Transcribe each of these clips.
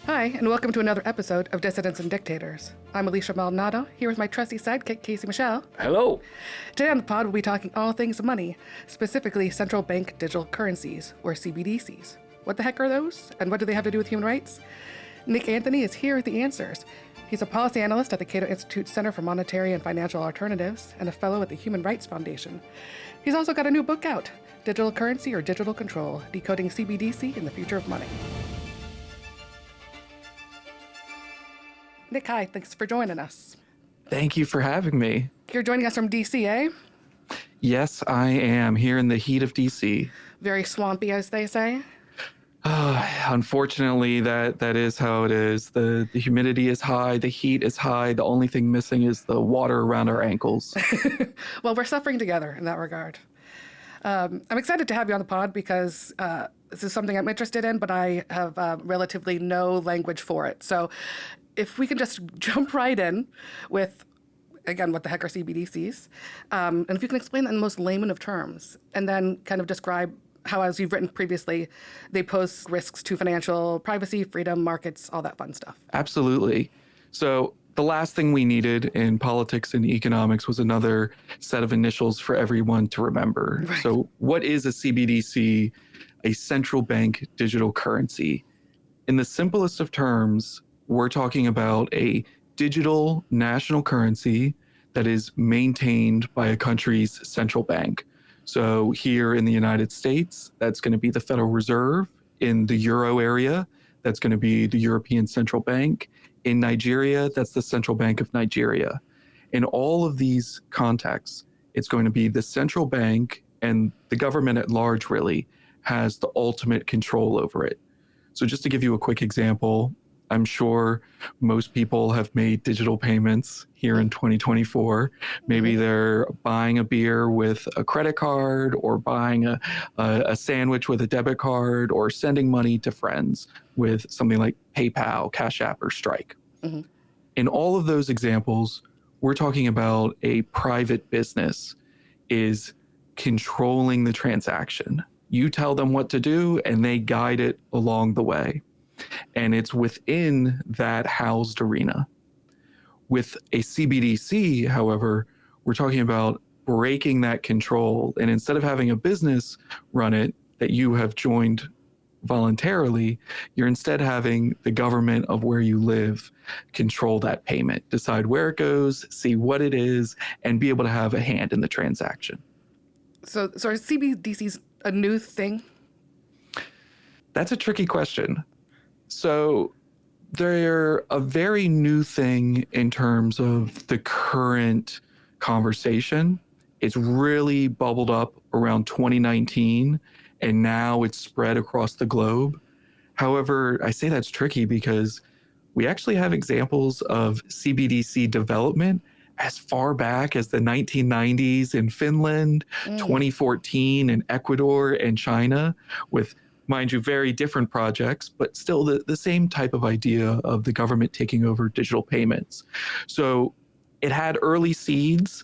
Hi, and welcome to another episode of Dissidents and Dictators. I'm Elisha Maldonado, here with my trusty sidekick, Casey Michelle. Hello. Today on the pod, we'll be talking all things money, specifically central bank digital currencies, or CBDCs. What the heck are those, and what do they have to do with human rights? Nick Anthony is here with the answers. He's a policy analyst at the Cato Institute Center for Monetary and Financial Alternatives and a fellow at the Human Rights Foundation. He's also got a new book out, Digital Currency or Digital Control, Decoding CBDC and the Future of Money. Nick, hi, thanks for joining us. Thank you for having me. You're joining us from DC, eh? Yes, I am here in the heat of DC. Very swampy, as they say. Unfortunately, that is how it is. The humidity is high, the heat is high. The only thing missing is the water around our ankles. Well, we're suffering together in that regard. I'm excited to have you on the pod because this is something I'm interested in, but I have relatively no language for it. So if we can just jump right in with, again, what the heck are CBDCs? And if you can explain that in the most layman of terms, and then kind of describe how, as you've written previously, they pose risks to financial privacy, freedom, markets, all that fun stuff. Absolutely. So the last thing we needed in politics and economics was another set of initials for everyone to remember. Right. So what is a CBDC? A central bank digital currency. In the simplest of terms, we're talking about a digital national currency that is maintained by a country's central bank. So here in the United States, that's going to be the Federal Reserve. In the Euro area, that's going to be the European Central Bank. In Nigeria, that's the Central Bank of Nigeria. In all of these contexts, it's going to be the central bank, and the government at large really has the ultimate control over it. So just to give you a quick example, I'm sure most people have made digital payments here in 2024. Maybe they're buying a beer with a credit card, or buying a sandwich with a debit card, or sending money to friends with something like PayPal, Cash App, or Strike. Mm-hmm. In all of those examples, we're talking about a private business is controlling the transaction. You tell them what to do, and they guide it along the way. And it's within that housed arena. With a CBDC, however, we're talking about breaking that control. And instead of having a business run it that you have joined voluntarily, you're instead having the government of where you live control that payment, decide where it goes, see what it is, and be able to have a hand in the transaction. So are CBDCs a new thing? That's a tricky question. So they're a very new thing in terms of the current conversation. It's really bubbled up around 2019, and now it's spread across the globe. However, I say that's tricky because we actually have examples of CBDC development as far back as the 1990s in Finland, 2014 in Ecuador and China, with, mind you, very different projects, but still the same type of idea of the government taking over digital payments. So it had early seeds,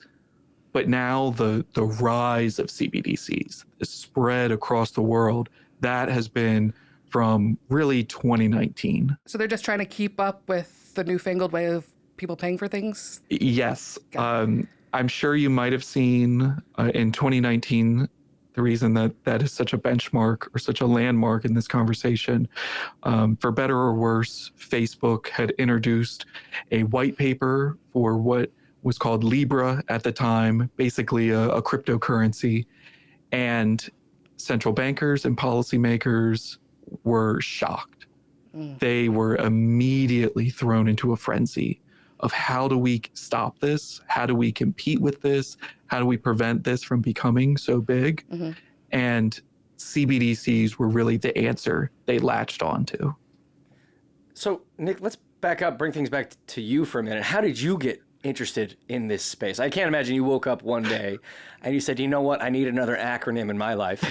but now the rise of CBDCs, the spread across the world, that has been from really 2019. So they're just trying to keep up with the newfangled way of people paying for things? Yes. I'm sure you might have seen in 2019, the reason that is such a benchmark or such a landmark in this conversation, for better or worse, Facebook had introduced a white paper for what was called Libra at the time, basically a cryptocurrency. And central bankers and policymakers were shocked. They were immediately thrown into a frenzy of how do we stop this? How do we compete with this? How do we prevent this from becoming so big? Mm-hmm. And CBDCs were really the answer they latched onto. So, Nick, let's back up, bring things back to you for a minute. How did you get interested in this space? I can't imagine you woke up one day and you said, you know what, I need another acronym in my life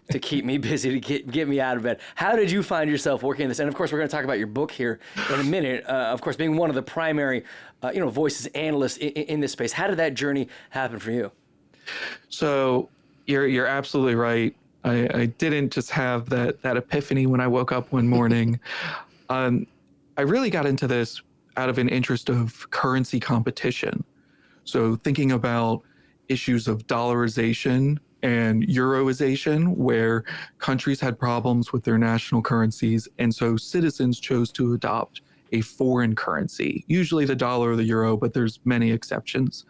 to keep me busy, to get me out of bed. How did you find yourself working in this? And of course, we're going to talk about your book here in a minute. Of course, being one of the primary voices, analysts in this space. How did that journey happen for you? So you're absolutely right. I didn't just have that epiphany when I woke up one morning. I really got into this out of an interest of currency competition. So thinking about issues of dollarization and euroization, where countries had problems with their national currencies, and so citizens chose to adopt a foreign currency, usually the dollar or the euro, but there's many exceptions.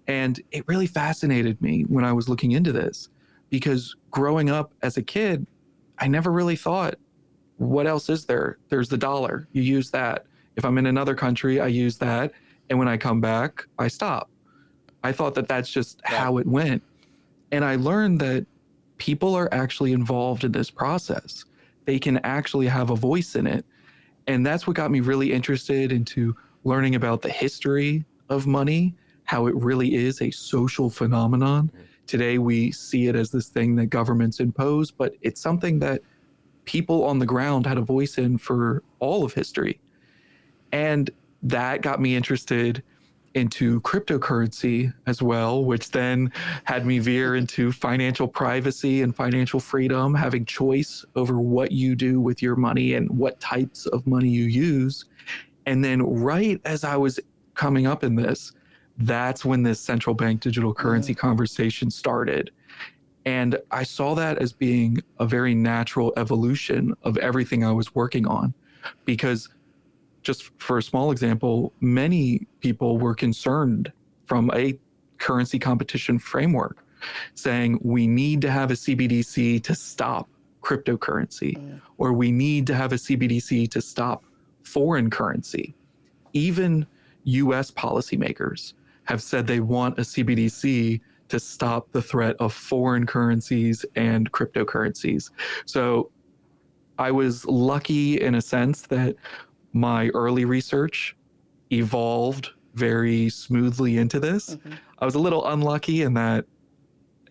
And it really fascinated me when I was looking into this, because growing up as a kid, I never really thought, what else is there? There's the dollar. You use that. If I'm in another country, I use that. And when I come back, I stop. I thought that that's just how it went. And I learned that people are actually involved in this process. They can actually have a voice in it. And that's what got me really interested into learning about the history of money, how it really is a social phenomenon. Today, we see it as this thing that governments impose, but it's something that people on the ground had a voice in for all of history. And that got me interested into cryptocurrency as well, which then had me veer into financial privacy and financial freedom, having choice over what you do with your money and what types of money you use. And then right as I was coming up in this, that's when this central bank digital currency conversation started. And I saw that as being a very natural evolution of everything I was working on. Because just for a small example, many people were concerned from a currency competition framework saying we need to have a CBDC to stop cryptocurrency, or we need to have a CBDC to stop foreign currency. Even US policymakers have said they want a CBDC to stop the threat of foreign currencies and cryptocurrencies. So I was lucky in a sense that my early research evolved very smoothly into this. I was a little unlucky in that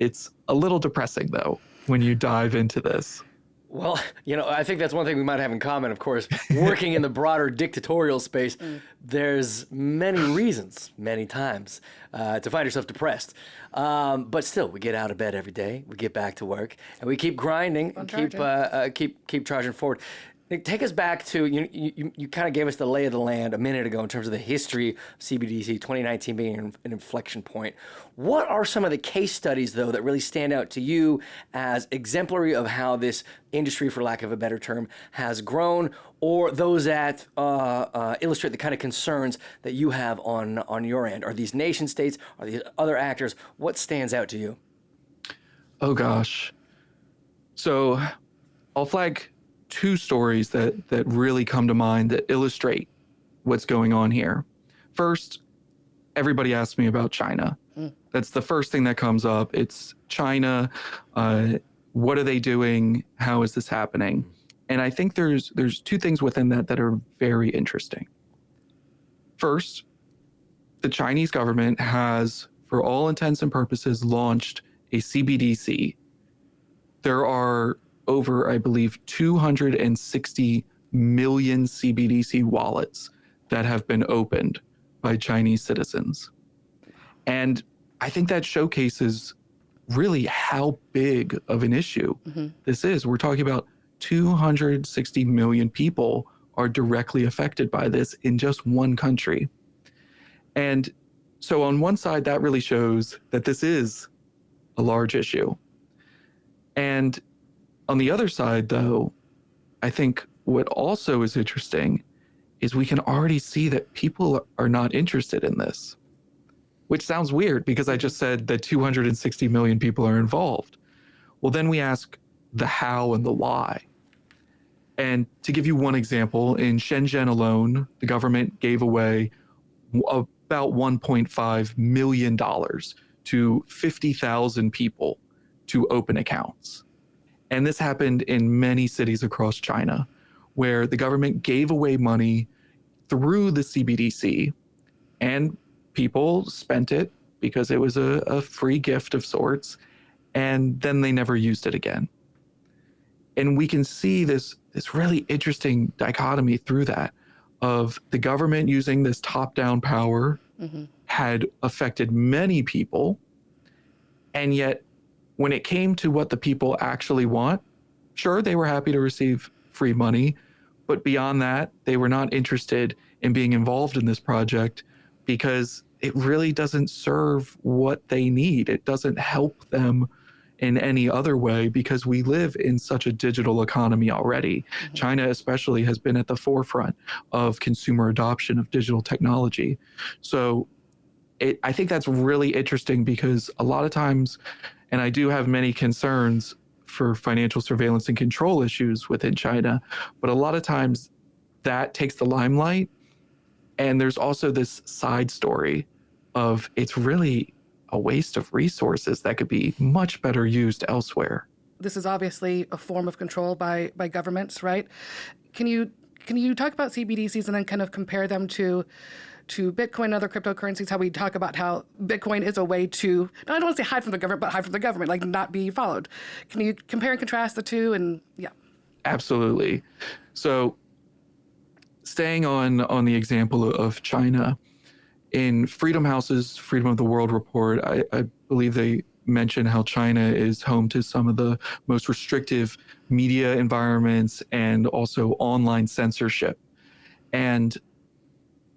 it's a little depressing, though, when you dive into this. Well, I think that's one thing we might have in common, of course. Working in the broader dictatorial space, there's many reasons, many times, to find yourself depressed. But still, we get out of bed every day, we get back to work, and we keep grinding and keep charging forward. Nick, take us back to, you kind of gave us the lay of the land a minute ago in terms of the history of CBDC, 2019 being an inflection point. What are some of the case studies, though, that really stand out to you as exemplary of how this industry, for lack of a better term, has grown, or those that illustrate the kind of concerns that you have on your end? Are these nation states? Are these other actors? What stands out to you? Oh, gosh. So I'll flag two stories that really come to mind that illustrate what's going on here. First, everybody asks me about China. That's the first thing that comes up. It's China. What are they doing? How is this happening? And I think there's two things within that are very interesting. First, the Chinese government has, for all intents and purposes, launched a CBDC. There are over, I believe, 260 million CBDC wallets that have been opened by Chinese citizens. And I think that showcases really how big of an issue this is. We're talking about 260 million people are directly affected by this in just one country. And so on one side, that really shows that this is a large issue. And on the other side, though, I think what also is interesting is we can already see that people are not interested in this, which sounds weird because I just said that 260 million people are involved. Well, then we ask the how and the why. And to give you one example, in Shenzhen alone, the government gave away about $1.5 million to 50,000 people to open accounts. And this happened in many cities across China, where the government gave away money through the CBDC, and people spent it because it was a free gift of sorts, and then they never used it again. And we can see this really interesting dichotomy through that of the government using this top-down power had affected many people, and yet when it came to what the people actually want, sure, they were happy to receive free money, But beyond that, they were not interested in being involved in this project because it really doesn't serve what they need. It doesn't help them in any other way because we live in such a digital economy already. China especially has been at the forefront of consumer adoption of digital technology. So I think that's really interesting because a lot of times, and I do have many concerns for financial surveillance and control issues within China, but a lot of times that takes the limelight. And there's also this side story of it's really a waste of resources that could be much better used elsewhere. This is obviously a form of control by governments, right? Can you talk about CBDCs and then kind of compare them to Bitcoin and other cryptocurrencies, how we talk about how Bitcoin is a way to, I don't want to say hide from the government, but hide from the government, like not be followed. Can you compare and contrast the two? And yeah. Absolutely. So staying on the example of China, in Freedom House's Freedom of the World report, I believe they mention how China is home to some of the most restrictive media environments and also online censorship. And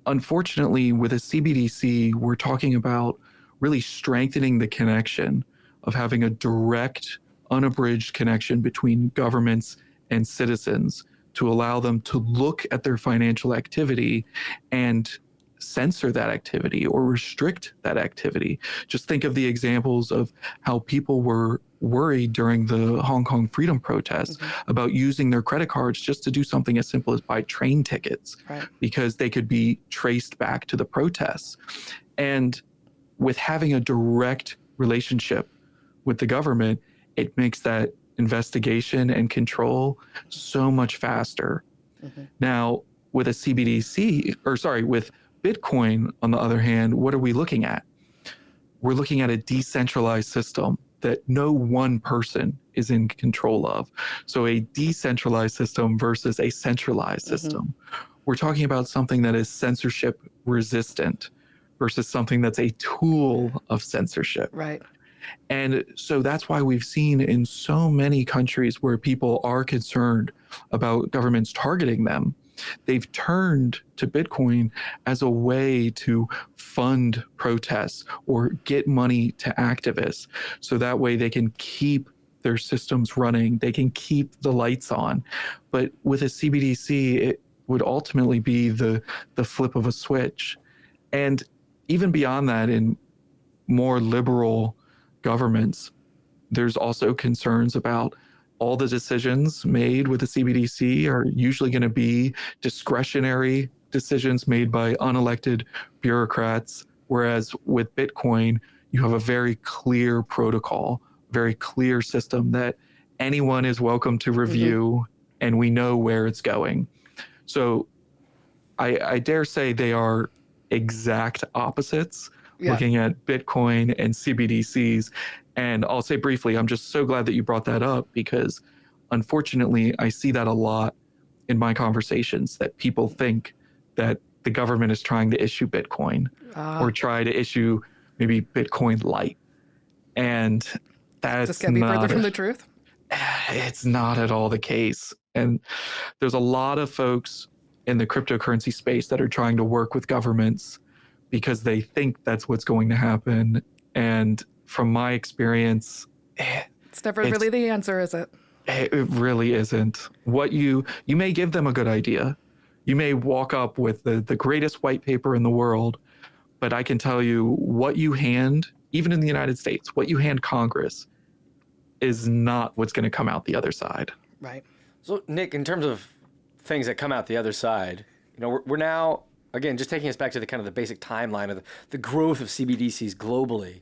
unfortunately, with a CBDC, we're talking about really strengthening the connection of having a direct, unabridged connection between governments and citizens to allow them to look at their financial activity and censor that activity or restrict that activity. Just think of the examples of how people were worried during the Hong Kong freedom protests about using their credit cards just to do something as simple as buy train tickets, Right. because they could be traced back to the protests. And with having a direct relationship with the government, it makes that investigation and control so much faster. Now, with a CBDC, with Bitcoin, on the other hand, what are we looking at? We're looking at a decentralized system that no one person is in control of. So a decentralized system versus a centralized system. We're talking about something that is censorship resistant versus something that's a tool of censorship. Right. And so that's why we've seen in so many countries where people are concerned about governments targeting them, they've turned to Bitcoin as a way to fund protests or get money to activists. So that way they can keep their systems running, they can keep the lights on. But with a CBDC, it would ultimately be the flip of a switch. And even beyond that, in more liberal governments, there's also concerns about all the decisions made with the CBDC are usually going to be discretionary decisions made by unelected bureaucrats, whereas with Bitcoin, you have a very clear protocol, very clear system that anyone is welcome to review, and we know where it's going. So I dare say they are exact opposites, looking at Bitcoin and CBDCs. And I'll say briefly, I'm just so glad that you brought that up because unfortunately, I see that a lot in my conversations, that people think that the government is trying to issue Bitcoin or try to issue maybe Bitcoin Lite. And that's This can't be further from the truth. It's not at all the case. And there's a lot of folks in the cryptocurrency space that are trying to work with governments because they think that's what's going to happen. And from my experience, It's never really the answer, is it? It really isn't. What you may give them a good idea. You may walk up with the greatest white paper in the world, but I can tell you what you hand, even in the United States, what you hand Congress is not what's going to come out the other side. Right. So, Nick, in terms of things that come out the other side, we're now, again, just taking us back to the kind of the basic timeline of the growth of CBDCs globally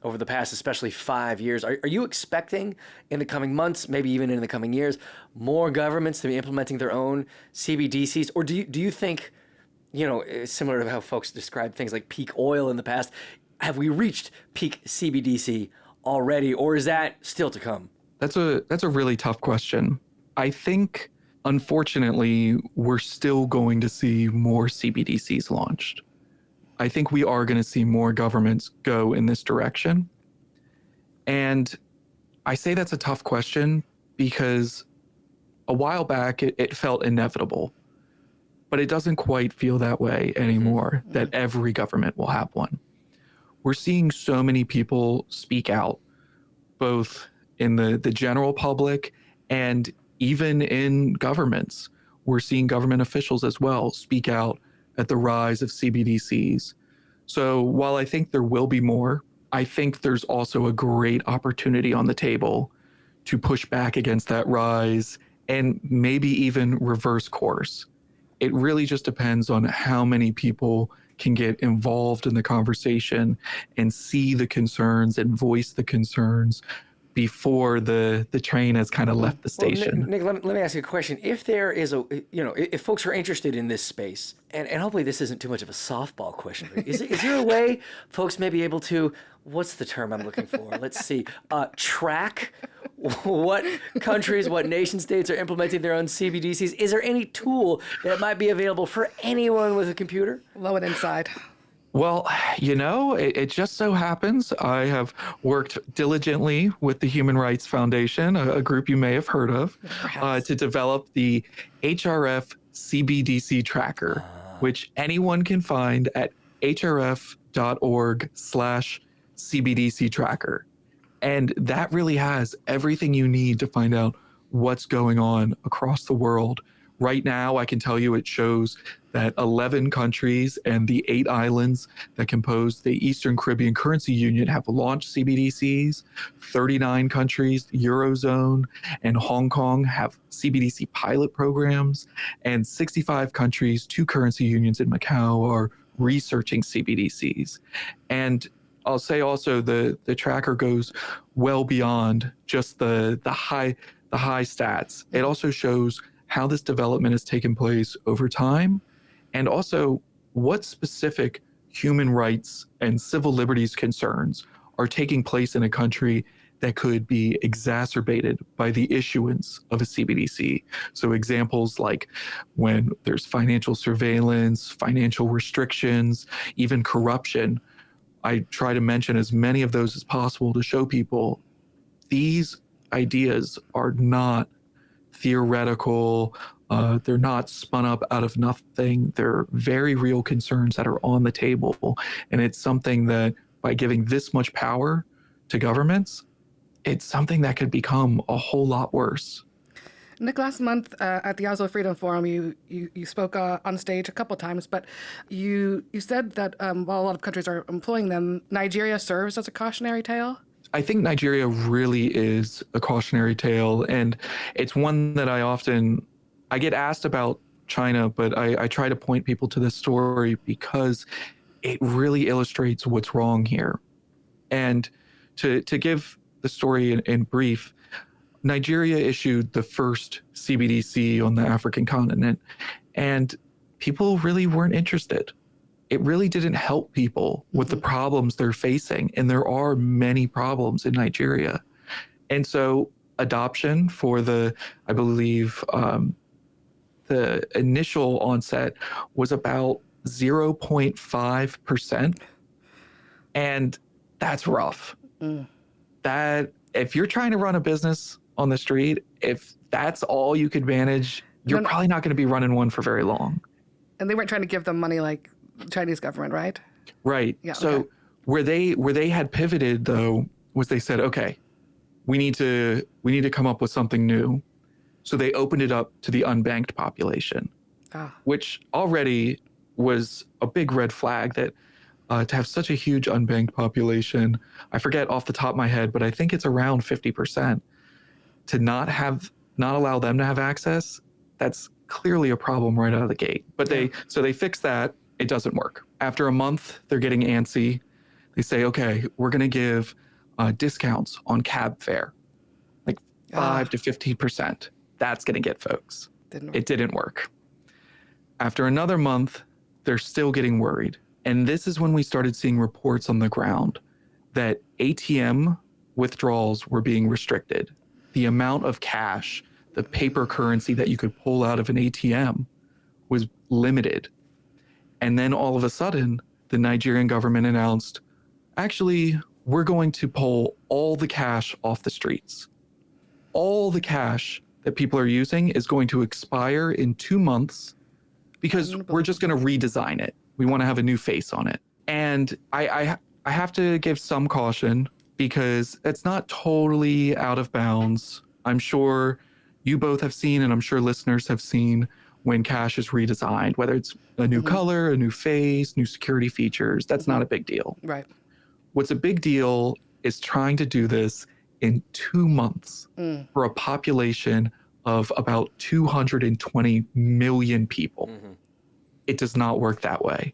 over the past, especially 5 years. Are you expecting in the coming months, maybe even in the coming years, more governments to be implementing their own CBDCs? Or do you think, similar to how folks describe things like peak oil in the past, have we reached peak CBDC already, or is that still to come? That's a really tough question. I think, unfortunately, we're still going to see more CBDCs launched. I think we are going to see more governments go in this direction. And I say that's a tough question because a while back, it felt inevitable, but it doesn't quite feel that way anymore, that every government will have one. We're seeing so many people speak out, both in the general public and even in governments. We're seeing government officials as well speak out at the rise of CBDCs. So while I think there will be more, I think there's also a great opportunity on the table to push back against that rise and maybe even reverse course. It really just depends on how many people can get involved in the conversation and see the concerns and voice the concerns before the train has kind of left the station. Well, Nick, let me ask you a question. If there is if folks are interested in this space, and hopefully this isn't too much of a softball question, but is there a way folks may be able to, what's the term I'm looking for? Let's see, track what countries, what nation states are implementing their own CBDCs? Is there any tool that might be available for anyone with a computer? Low and inside. Well, it just so happens I have worked diligently with the Human Rights Foundation, a group you may have heard of, to develop the HRF CBDC tracker, which anyone can find at hrf.org/CBDC tracker. And that really has everything you need to find out what's going on across the world. Right now, I can tell you it shows that 11 countries and the 8 islands that compose the Eastern Caribbean Currency Union have launched CBDCs. 39 countries, the Eurozone, and Hong Kong have CBDC pilot programs. And 65 countries, 2 currency unions in Macau are researching CBDCs. And I'll say also the tracker goes well beyond just the high stats. It also shows how this development has taken place over time, and also what specific human rights and civil liberties concerns are taking place in a country that could be exacerbated by the issuance of a CBDC. So examples like when there's financial surveillance, financial restrictions, even corruption. I try to mention as many of those as possible to show people these ideas are not theoretical. They're not spun up out of nothing. They're very real concerns that are on the table. And it's something that by giving this much power to governments, it's something that could become a whole lot worse. Nick, last month at the Oslo Freedom Forum, you spoke on stage a couple times, but you said that while a lot of countries are employing them, Nigeria serves as a cautionary tale. I think Nigeria really is a cautionary tale, and it's one that I get asked about China, but I try to point people to this story because it really illustrates what's wrong here. And to give the story in brief, Nigeria issued the first CBDC on the African continent, and people really weren't interested. It really didn't help people with the problems they're facing. And there are many problems in Nigeria. And so adoption for I believe, the initial onset was about 0.5%. And that's rough. That if you're trying to run a business on the street, if that's all you could manage, you're probably not going to be running one for very long. And they weren't trying to give them money like the Chinese government, right? Right. Yeah, so okay. where they had pivoted though was they said, okay, we need to come up with something new. So they opened it up to the unbanked population, which already was a big red flag that to have such a huge unbanked population, I forget off the top of my head, but I think it's around 50%, to not allow them to have access. That's clearly a problem right out of the gate. But they fixed that. It doesn't work. After a month, they're getting antsy. They say, okay, we're going to give discounts on cab fare, like 5 to 15%. That's going to get folks. It didn't work. After another month, they're still getting worried. And this is when we started seeing reports on the ground that ATM withdrawals were being restricted. The amount of cash, the paper currency that you could pull out of an ATM was limited. And then all of a sudden, the Nigerian government announced, actually, we're going to pull all the cash off the streets. All the cash that people are using is going to expire in 2 months because we're just going to redesign it. We want to have a new face on it. And I have to give some caution because it's not totally out of bounds. I'm sure you both have seen, and I'm sure listeners have seen, when cash is redesigned, whether it's a new color, a new face, new security features. That's not a big deal. Right. What's a big deal is trying to do this in 2 months for a population of about 220 million people. It does not work that way.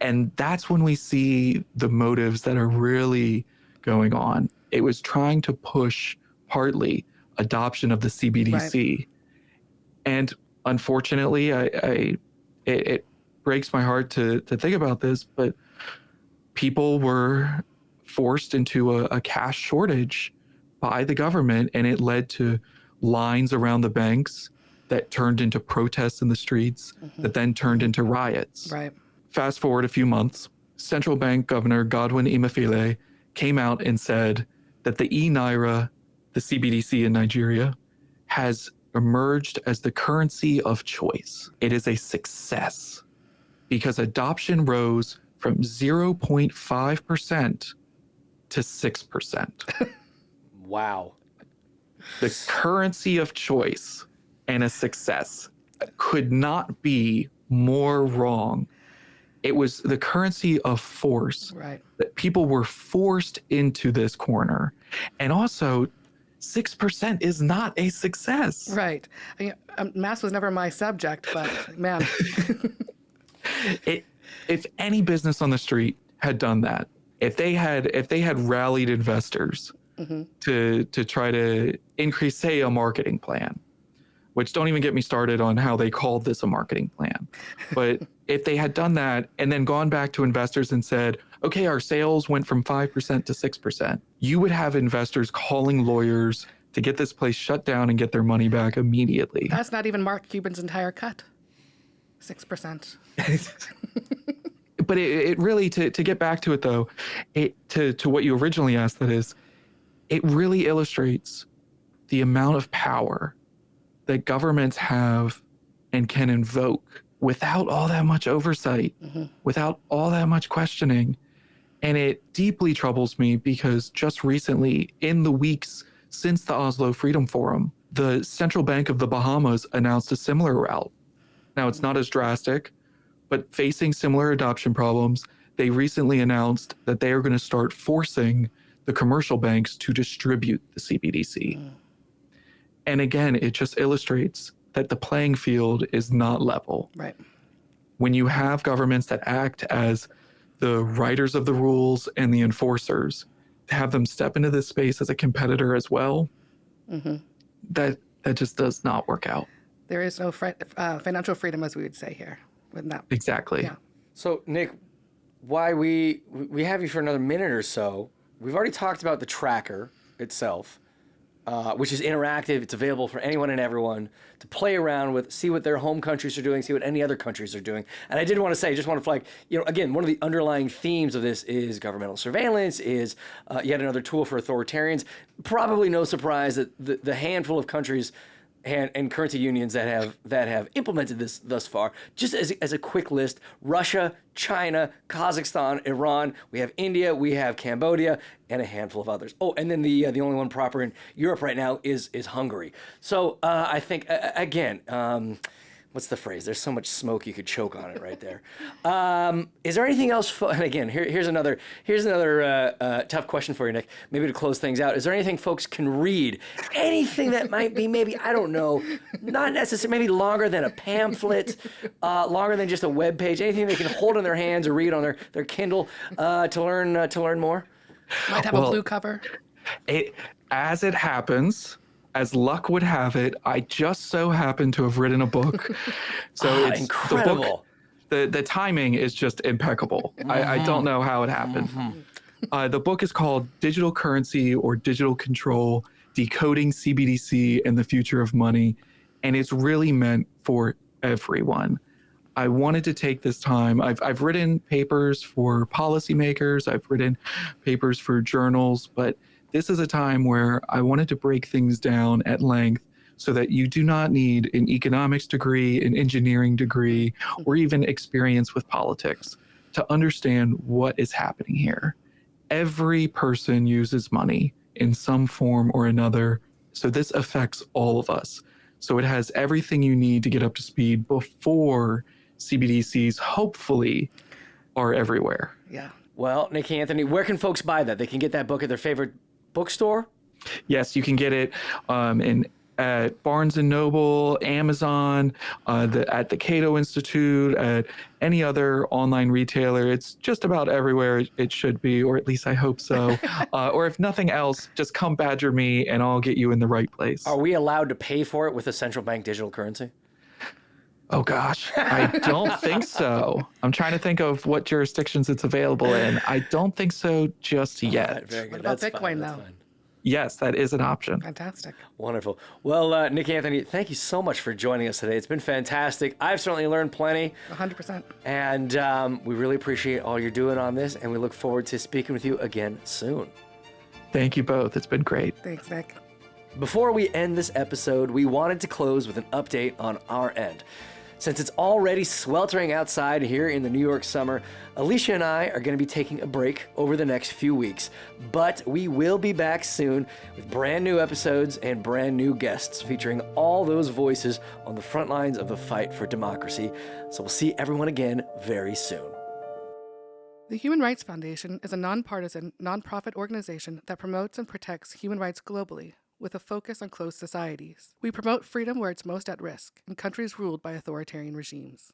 And that's when we see the motives that are really going on. It was trying to push partly adoption of the CBDC. Right. And unfortunately, it breaks my heart to think about this, but people were forced into a cash shortage by the government, and it led to lines around the banks that turned into protests in the streets, that then turned into riots. Right. Fast forward a few months, central bank governor Godwin Emefiele came out and said that the e-naira, the CBDC in Nigeria, has emerged as the currency of choice. It is a success because adoption rose from 0.5% to 6%. Wow. The currency of choice and a success could not be more wrong. It was the currency of force. Right. That people were forced into this corner. And also, 6% is not a success. Right. Math was never my subject, but man. If any business on the street had done that, if they had rallied investors to try to increase, say, a marketing plan, which don't even get me started on how they called this a marketing plan. But if they had done that and then gone back to investors and said, okay, our sales went from 5% to 6%, you would have investors calling lawyers to get this place shut down and get their money back immediately. That's not even Mark Cuban's entire cut. 6%. But it really, to get back to it though, to what you originally asked, that is, it really illustrates the amount of power that governments have and can invoke without all that much oversight, without all that much questioning. And it deeply troubles me because just recently, in the weeks since the Oslo Freedom Forum, the Central Bank of the Bahamas announced a similar route. Now, it's not as drastic, but facing similar adoption problems, they recently announced that they are going to start forcing the commercial banks to distribute the CBDC. And again, it just illustrates that the playing field is not level. Right. When you have governments that act as the writers of the rules and the enforcers, to have them step into this space as a competitor as well, that just does not work out. There is no financial freedom, as we would say here. With that. Exactly. Yeah. So, Nick, why we have you for another minute or so, we've already talked about the tracker itself, which is interactive. It's available for anyone and everyone to play around with, see what their home countries are doing, see what any other countries are doing. And I did want to say, just want to flag, again, one of the underlying themes of this is governmental surveillance, is yet another tool for authoritarians. Probably no surprise that the handful of countries and currency unions that have implemented this thus far. Just as a quick list: Russia, China, Kazakhstan, Iran. We have India, we have Cambodia, and a handful of others. Oh, and then the only one proper in Europe right now is Hungary. So I think again. What's the phrase? There's so much smoke you could choke on it right there. Is there anything else? And again, here's another tough question for you, Nick. Maybe to close things out. Is there anything folks can read? Anything that might be maybe, I don't know, not necessarily, maybe longer than a pamphlet, longer than just a web page. Anything they can hold in their hands or read on their Kindle to learn more. Might have a blue cover. As it happens. As luck would have it, I just so happen to have written a book. So it's incredible. The timing is just impeccable. I don't know how it happened. The book is called Digital Currency or Digital Control: Decoding CBDC and the Future of Money. And it's really meant for everyone. I wanted to take this time. I've written papers for policymakers. I've written papers for journals, but this is a time where I wanted to break things down at length so that you do not need an economics degree, an engineering degree, or even experience with politics to understand what is happening here. Every person uses money in some form or another, so this affects all of us. So it has everything you need to get up to speed before CBDCs hopefully are everywhere. Yeah. Well, Nikki Anthony, where can folks buy that? They can get that book at their favorite bookstore? Yes, you can get it at Barnes and Noble, Amazon, at the Cato Institute, at any other online retailer. It's just about everywhere it should be, or at least I hope so. Or if nothing else, just come badger me and I'll get you in the right place. Are we allowed to pay for it with a central bank digital currency? Oh gosh, I don't think so. I'm trying to think of what jurisdictions it's available in. I don't think so just yet. All right, very good. What about That's Bitcoin, fine. That's though? fine. Yes, that is an option. Fantastic. Wonderful. Well, Nick Anthony, thank you so much for joining us today. It's been fantastic. I've certainly learned plenty. 100%. And we really appreciate all you're doing on this, and we look forward to speaking with you again soon. Thank you both. It's been great. Thanks, Nick. Before we end this episode, we wanted to close with an update on our end. Since it's already sweltering outside here in the New York summer, Elisha and I are going to be taking a break over the next few weeks, but we will be back soon with brand new episodes and brand new guests featuring all those voices on the front lines of the fight for democracy. So we'll see everyone again very soon. The Human Rights Foundation is a nonpartisan, nonprofit organization that promotes and protects human rights globally, with a focus on closed societies. We promote freedom where it's most at risk, in countries ruled by authoritarian regimes.